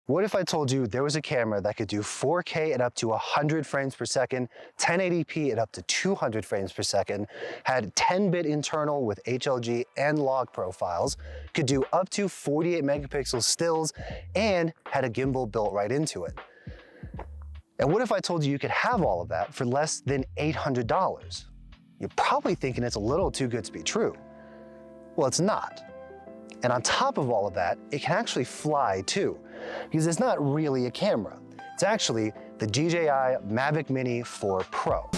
What if I told you there was a camera that could do 4K at up to 100 frames per second, 1080p at up to 200 frames per second, had 10-bit internal with HLG and log profiles, could do up to 48 megapixel stills, and had a gimbal built right into it? And what if I told you could have all of that for less than $800? You're probably thinking it's a little too good to be true. Well, it's not. And on top of all of that, it can actually fly too, because it's not really a camera. It's actually the DJI Mavic Mini 4 Pro.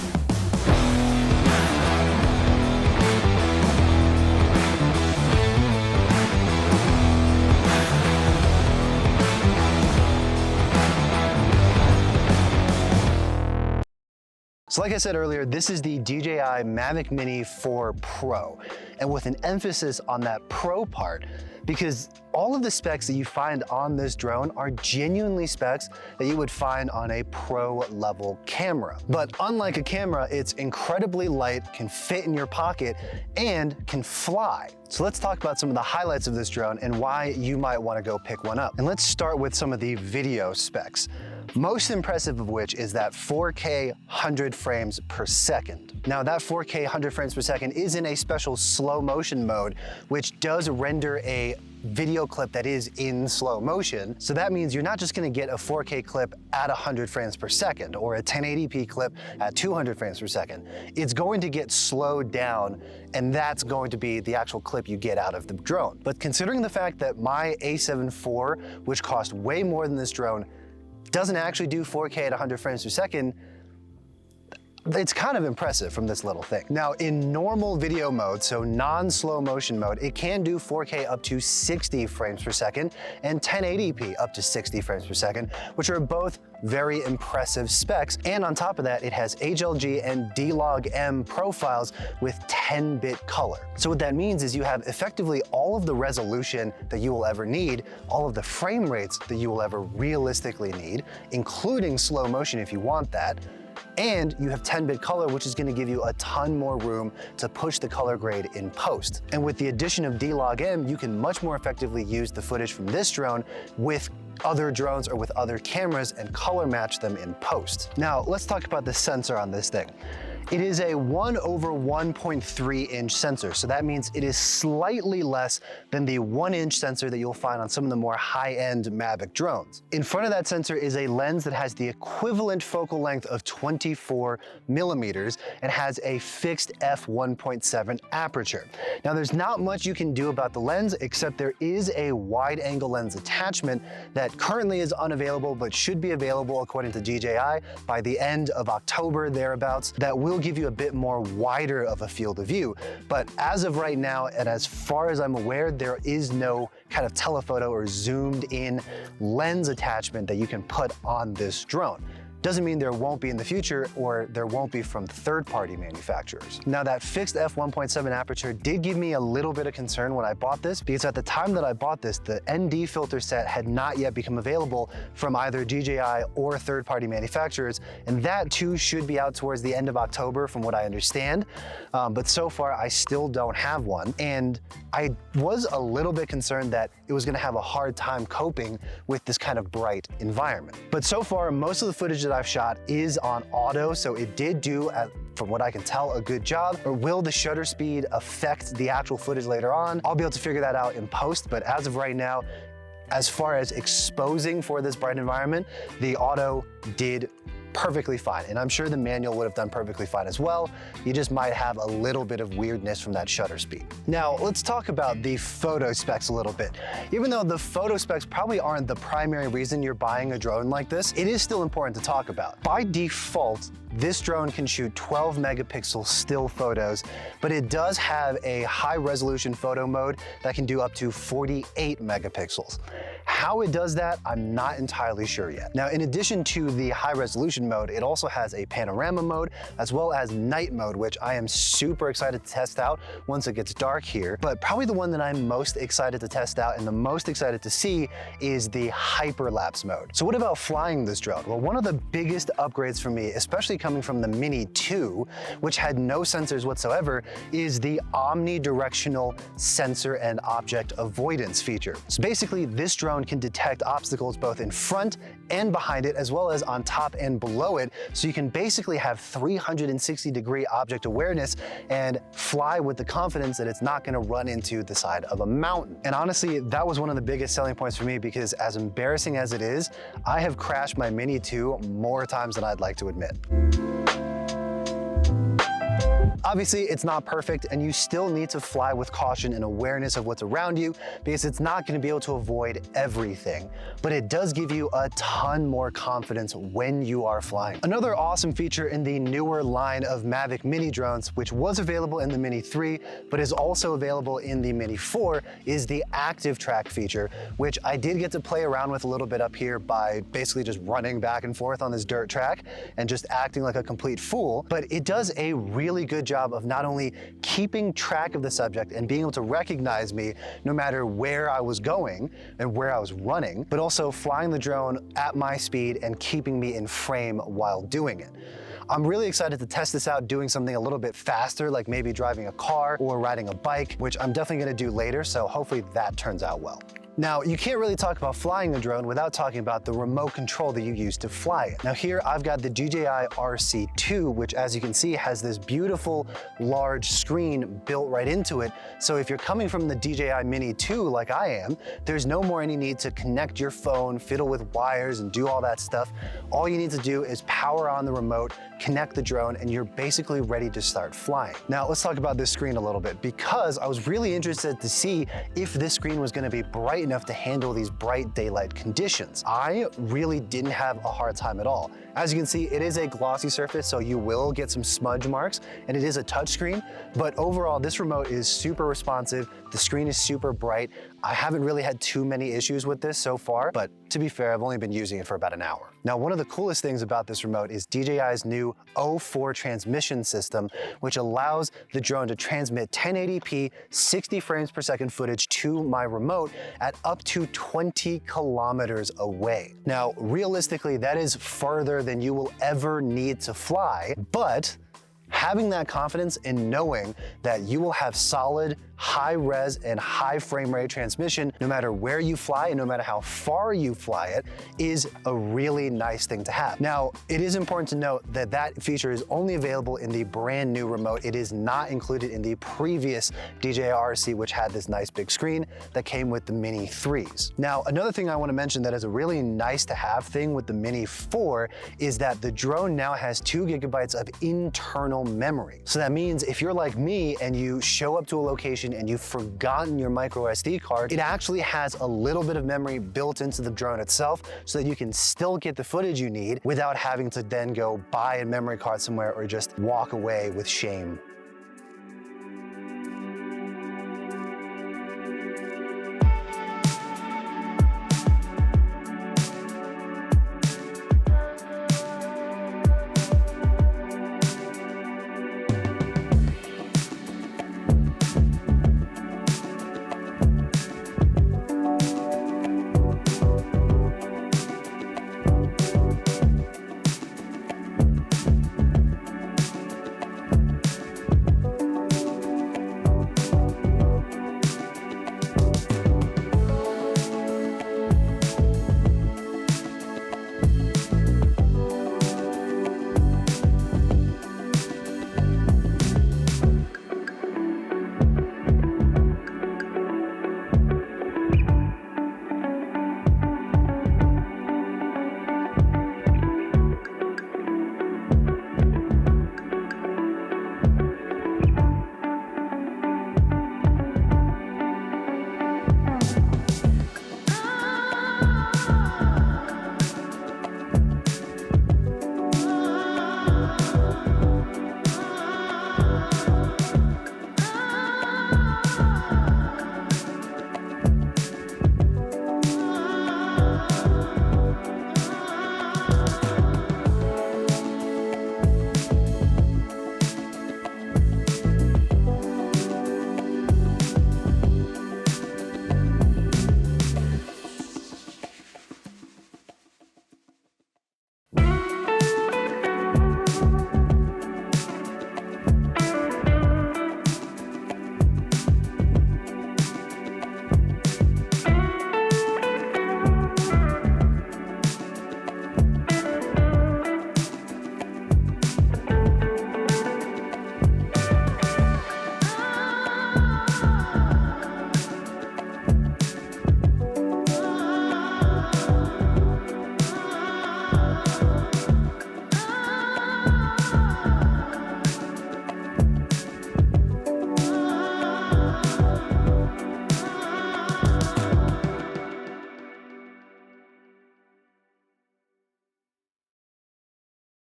So like I said earlier, this is the DJI Mavic Mini 4 Pro, and with an emphasis on that Pro part, because all of the specs that you find on this drone are genuinely specs that you would find on a pro level camera. But unlike a camera, it's incredibly light, can fit in your pocket, and can fly. So let's talk about some of the highlights of this drone and why you might want to go pick one up. And let's start with some of the video specs. Most impressive of which is that 4K 100 frames per second. Now that 4K 100 frames per second is in a special slow motion mode, which does render a video clip that is in slow motion. So that means you're not just gonna get a 4K clip at 100 frames per second or a 1080p clip at 200 frames per second. It's going to get slowed down, and that's going to be the actual clip you get out of the drone. But considering the fact that my A7 IV, which cost way more than this drone, doesn't actually do 4K at 100 frames per second, it's kind of impressive from this little thing. Now in normal video mode, so non-slow motion mode, it can do 4K up to 60 frames per second and 1080p up to 60 frames per second, which are both very impressive specs. And on top of that, it has HLG and D-Log-M profiles with 10-bit color. So what that means is you have effectively all of the resolution that you will ever need, all of the frame rates that you will ever realistically need, including slow motion if you want that. And you have 10-bit color, which is going to give you a ton more room to push the color grade in post. And with the addition of D-Log-M, you can much more effectively use the footage from this drone with other drones or with other cameras and color match them in post. Now, let's talk about the sensor on this thing. It is a 1/1.3 inch sensor, so that means it is slightly less than the 1 inch sensor that you'll find on some of the more high-end Mavic drones. In front of that sensor is a lens that has the equivalent focal length of 24 millimeters and has a fixed f1.7 aperture. Now there's not much you can do about the lens, except there is a wide-angle lens attachment that currently is unavailable but should be available according to DJI by the end of October, thereabouts, that will give you a bit more wider of a field of view. But as of right now, and as far as I'm aware, there is no kind of telephoto or zoomed in lens attachment that you can put on this drone. Doesn't mean there won't be in the future, or there won't be from third-party manufacturers. Now that fixed f1.7 aperture did give me a little bit of concern when I bought this, because at the time that I bought this, the ND filter set had not yet become available from either DJI or third-party manufacturers, and that too should be out towards the end of October from what I understand. But so far I still don't have one, and I was a little bit concerned that it was gonna have a hard time coping with this kind of bright environment. But so far, most of the footage that I've shot is on auto, so it did do, from what I can tell, a good job. Or will the shutter speed affect the actual footage later on? I'll be able to figure that out in post, but as of right now, as far as exposing for this bright environment, the auto did perfectly fine. And I'm sure the manual would have done perfectly fine as well. You just might have a little bit of weirdness from that shutter speed. Now, let's talk about the photo specs a little bit. Even though the photo specs probably aren't the primary reason you're buying a drone like this, it is still important to talk about. By default, this drone can shoot 12 megapixel still photos, but it does have a high resolution photo mode that can do up to 48 megapixels. How it does that, I'm not entirely sure yet. Now, in addition to the high resolution mode, it also has a panorama mode as well as night mode, which I am super excited to test out once it gets dark here. But probably the one that I'm most excited to test out and the most excited to see is the hyperlapse mode. So what about flying this drone? Well, one of the biggest upgrades for me, especially coming from the Mini 2, which had no sensors whatsoever, is the omnidirectional sensor and object avoidance feature. So basically, this drone drone can detect obstacles both in front and behind it, as well as on top and below it. So you can basically have 360-degree object awareness and fly with the confidence that it's not gonna run into the side of a mountain. And honestly, that was one of the biggest selling points for me, because as embarrassing as it is, I have crashed my Mini 2 more times than I'd like to admit. Obviously, it's not perfect, and you still need to fly with caution and awareness of what's around you, because it's not going to be able to avoid everything, but it does give you a ton more confidence when you are flying. Another awesome feature in the newer line of Mavic Mini drones, which was available in the Mini 3, but is also available in the Mini 4, is the ActiveTrack feature, which I did get to play around with a little bit up here by basically just running back and forth on this dirt track and just acting like a complete fool. But it does a really good job of not only keeping track of the subject and being able to recognize me no matter where I was going and where I was running, but also flying the drone at my speed and keeping me in frame while doing it. I'm really excited to test this out doing something a little bit faster, like maybe driving a car or riding a bike, which I'm definitely gonna do later, so hopefully that turns out well. Now, you can't really talk about flying a drone without talking about the remote control that you use to fly it. Now here, I've got the DJI RC2, which as you can see, has this beautiful large screen built right into it. So if you're coming from the DJI Mini 2 like I am, there's no more any need to connect your phone, fiddle with wires and do all that stuff. All you need to do is power on the remote, connect the drone, and you're basically ready to start flying. Now let's talk about this screen a little bit, because I was really interested to see if this screen was gonna be bright enough to handle these bright daylight conditions. I really didn't have a hard time at all. As you can see, it is a glossy surface, so you will get some smudge marks, and it is a touchscreen, but overall, this remote is super responsive. The screen is super bright. I haven't really had too many issues with this so far, but to be fair, I've only been using it for about an hour. Now, one of the coolest things about this remote is DJI's new 04 transmission system, which allows the drone to transmit 1080p, 60 frames per second footage to my remote at up to 20 kilometers away. Now, realistically, that is further than you will ever need to fly, but having that confidence in knowing that you will have solid, high res and high frame rate transmission no matter where you fly and no matter how far you fly it is a really nice thing to have. Now, it is important to note that that feature is only available in the brand new remote. It is not included in the previous DJI RC, which had this nice big screen that came with the Mini 3s. Now, another thing I want to mention that is a really nice to have thing with the Mini 4 is that the drone now has 2 gigabytes of internal memory. So that means if you're like me and you show up to a location and you've forgotten your micro SD card, it actually has a little bit of memory built into the drone itself so that you can still get the footage you need without having to then go buy a memory card somewhere or just walk away with shame.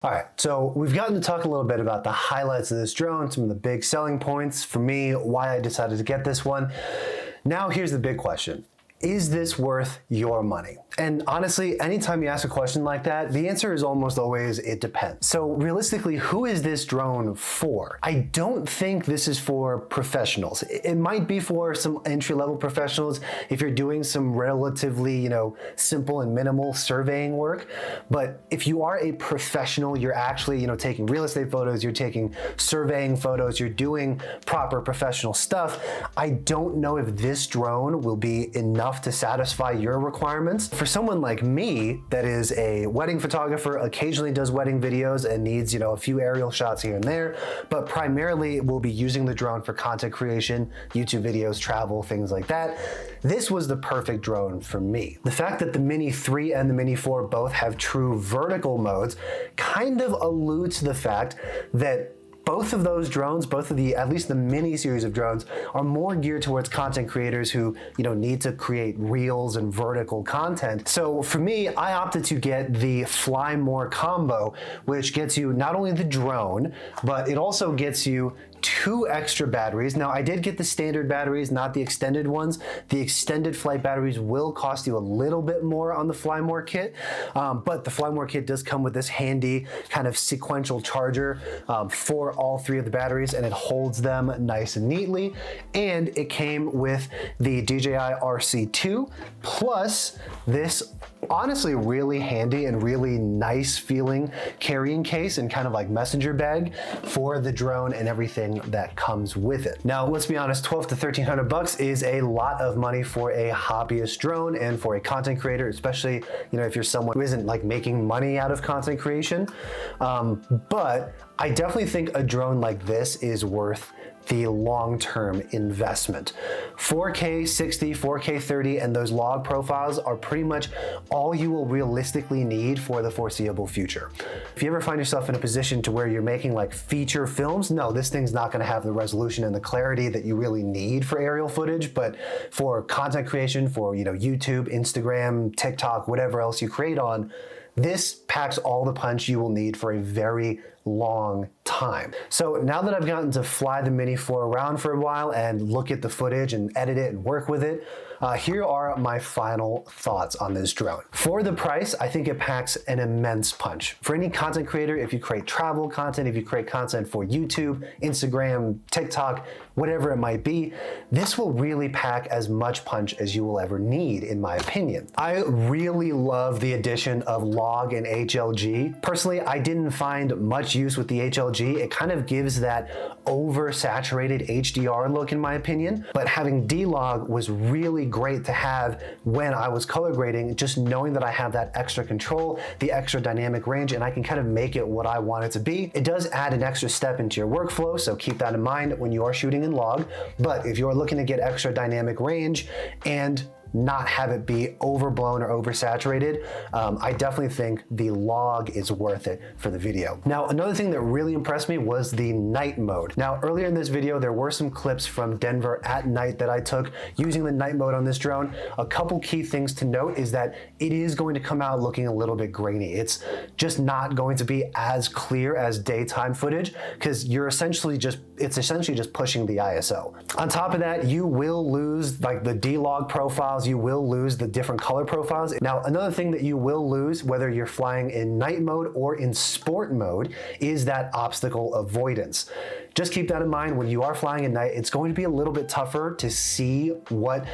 All right, so we've gotten to talk a little bit about the highlights of this drone, some of the big selling points for me, why I decided to get this one. Now here's the big question. Is this worth your money? And honestly, anytime you ask a question like that, the answer is almost always, it depends. So realistically, who is this drone for? I don't think this is for professionals. It might be for some entry-level professionals if you're doing some relatively, simple and minimal surveying work. But if you are a professional, you're actually, taking real estate photos, you're taking surveying photos, you're doing proper professional stuff, I don't know if this drone will be enough to satisfy your requirements. For someone like me that is a wedding photographer, occasionally does wedding videos and needs, a few aerial shots here and there, but primarily will be using the drone for content creation, YouTube videos, travel, things like that, this was the perfect drone for me. The fact that the Mini 3 and the Mini 4 both have true vertical modes kind of alludes to the fact that both of those drones, at least the Mini series of drones, are more geared towards content creators who, need to create reels and vertical content. So for me, I opted to get the Fly More combo, which gets you not only the drone, but it also gets you 2 extra batteries. Now, I did get the standard batteries, not the extended ones. The extended flight batteries will cost you a little bit more on the Fly More kit, but the Fly More kit does come with this handy kind of sequential charger for all 3 of the batteries, and it holds them nice and neatly. And it came with the DJI RC2 plus this honestly really handy and really nice feeling carrying case and kind of like messenger bag for the drone and everything that comes with it. Now, let's be honest, $1,200 to $1,300 is a lot of money for a hobbyist drone and for a content creator, especially, if you're someone who isn't like making money out of content creation. But I definitely think a drone like this is worth the long-term investment. 4K 60, 4K 30, and those log profiles are pretty much all you will realistically need for the foreseeable future. If you ever find yourself in a position to where you're making like feature films, no, this thing's not gonna have the resolution and the clarity that you really need for aerial footage, but for content creation, for YouTube, Instagram, TikTok, whatever else you create on, this packs all the punch you will need for a very long time. So now that I've gotten to fly the Mini 4 around for a while and look at the footage and edit it and work with it, here are my final thoughts on this drone. For the price, I think it packs an immense punch. For any content creator, if you create travel content, if you create content for YouTube, Instagram, TikTok, whatever it might be, this will really pack as much punch as you will ever need, in my opinion. I really love the addition of log and HLG. Personally, I didn't find much use with the HLG. It kind of gives that oversaturated HDR look, in my opinion, but having D-Log was really great to have when I was color grading, just knowing that I have that extra control, the extra dynamic range, and I can kind of make it what I want it to be. It does add an extra step into your workflow, so keep that in mind when you are shooting in log. But if you're looking to get extra dynamic range and not have it be overblown or oversaturated, I definitely think the log is worth it for the video. Now, another thing that really impressed me was the night mode. Now, earlier in this video, there were some clips from Denver at night that I took using the night mode on this drone. A couple key things to note is that it is going to come out looking a little bit grainy. It's just not going to be as clear as daytime footage because it's essentially just pushing the ISO. On top of that, you will lose like the D-Log profiles, you will lose the different color profiles. Now, another thing that you will lose, whether you're flying in night mode or in sport mode, is that obstacle avoidance. Just keep that in mind when you are flying at night. It's going to be a little bit tougher to see what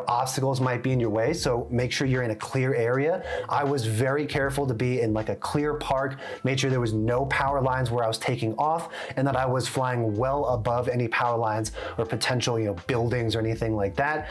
obstacles might be in your way, so make sure you're in a clear area. I was very careful to be in like a clear park, made sure there was no power lines where I was taking off, and that I was flying well above any power lines or potential buildings or anything like that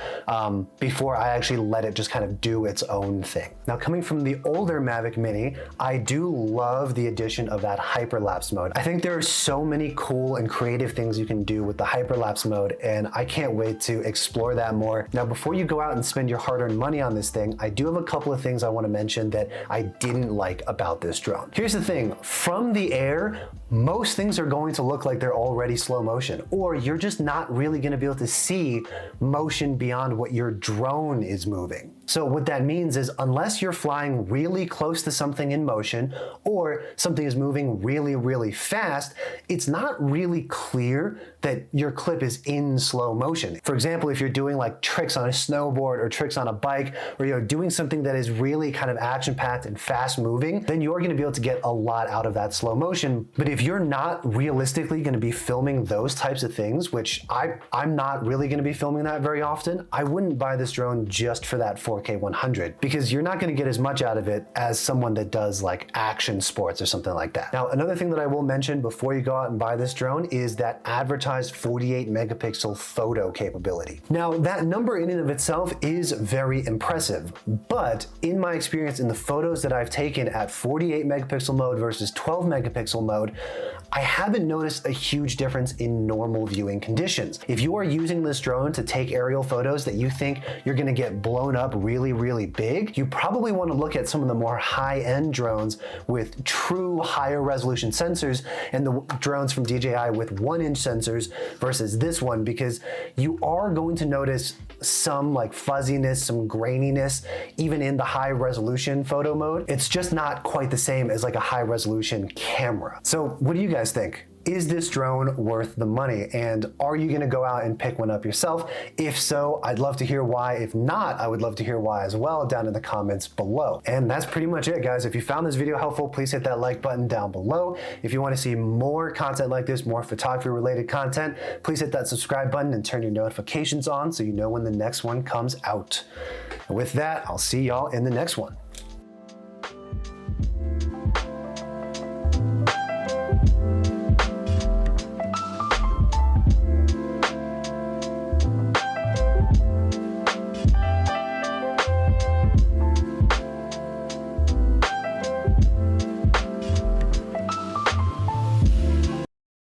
before I actually let it just kind of do its own thing. Now, coming from the older Mavic Mini, I do love the addition of that hyperlapse mode. I think there are so many cool and creative things you can do with the hyperlapse mode, and I can't wait to explore that more. Now, before you go out and spend your hard-earned money on this thing, I do have a couple of things I want to mention that I didn't like about this drone. Here's the thing, from the air, most things are going to look like they're already slow motion, or you're just not really going to be able to see motion beyond what your drone is moving. So what that means is unless you're flying really close to something in motion or something is moving really, really fast, it's not really clear that your clip is in slow motion. For example, if you're doing like tricks on a snowboard or tricks on a bike, or you're doing something that is really kind of action-packed and fast-moving, then you're gonna be able to get a lot out of that slow motion. But if you're not realistically gonna be filming those types of things, which I'm not really gonna be filming that very often, I wouldn't buy this drone just for that 4K 100, because you're not gonna get as much out of it as someone that does like action sports or something like that. Now, another thing that I will mention before you go out and buy this drone is that advertised 48 megapixel photo capability. Now, that number in and of itself is very impressive, but in my experience in the photos that I've taken at 48 megapixel mode versus 12 megapixel mode, I haven't noticed a huge difference in normal viewing conditions. If you are using this drone to take aerial photos that you think you're gonna get blown up really, really big, you probably wanna look at some of the more high-end drones with true higher resolution sensors and the drones from DJI with 1-inch sensors versus this one, because you are going to notice some like fuzziness, some graininess, even in the high resolution photo mode. It's just not quite the same as like a high resolution camera. So what do you guys think? Is this drone worth the money? And are you gonna go out and pick one up yourself? If so, I'd love to hear why. If not, I would love to hear why as well down in the comments below. And that's pretty much it, guys. If you found this video helpful, please hit that like button down below. If you wanna see more content like this, more photography related content, please hit that subscribe button and turn your notifications on so you know when the next one comes out. And with that, I'll see y'all in the next one.